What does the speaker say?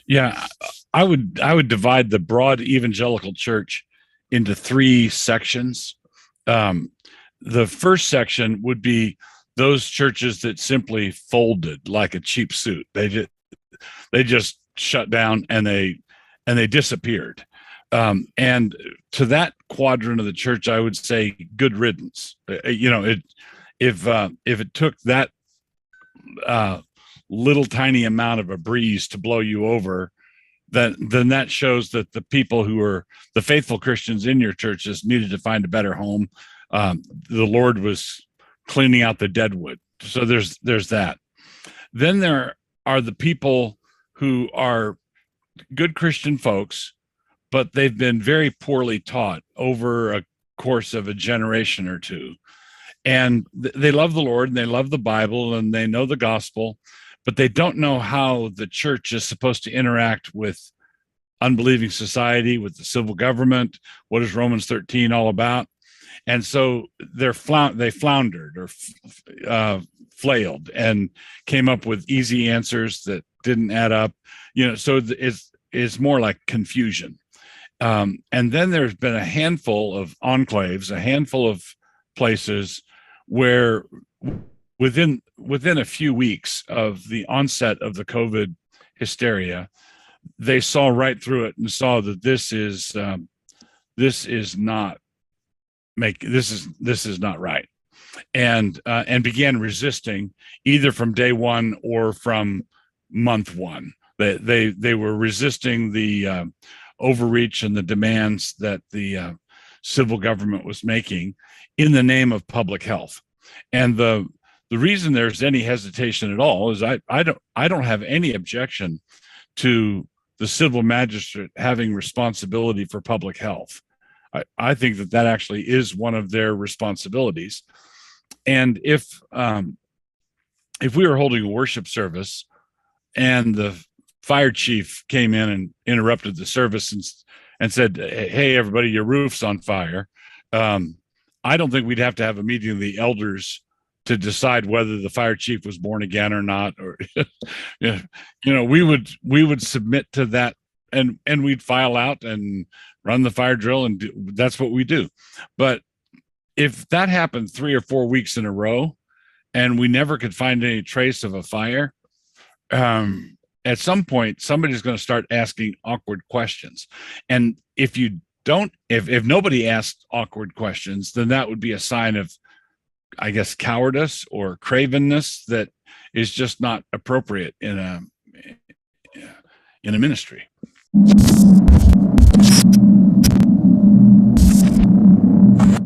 Yeah, I would divide the broad evangelical church into three sections. Um, the first section would be those churches that simply folded like a cheap suit. They just shut down and they disappeared. And to that quadrant of the church, I would say good riddance. If it took that uh, little tiny amount of a breeze to blow you over, then that shows that the people who are the faithful Christians in your churches needed to find a better home. The Lord was cleaning out the deadwood. So there's that. Then there are the people who are good Christian folks, but they've been very poorly taught over a course of a generation or two. And they love the Lord and they love the Bible and they know the gospel, but they don't know how the church is supposed to interact with unbelieving society, with the civil government. What is Romans 13 all about? And so they floundered or flailed and came up with easy answers that didn't add up. So it's more like confusion. And then there's been a handful of enclaves, a handful of places where within a few weeks of the onset of the COVID hysteria, they saw right through it and saw that this is not right, and began resisting either from day one or from month one. They were resisting the overreach and the demands that the civil government was making in the name of public health. And the reason there's any hesitation at all is I don't have any objection to the civil magistrate having responsibility for public health. I think that actually is one of their responsibilities. And if we were holding a worship service and the fire chief came in and interrupted the service and said, "Hey, everybody, your roof's on fire," I don't think we'd have to have a meeting of the elders to decide whether the fire chief was born again or not, or we would submit to that, and we'd file out and run the fire drill, and that's what we do. But if that happened 3 or 4 weeks in a row, and we never could find any trace of a fire, at some point somebody's going to start asking awkward questions. And if nobody asked awkward questions, then that would be a sign of, I guess, cowardice or cravenness that is just not appropriate in a ministry.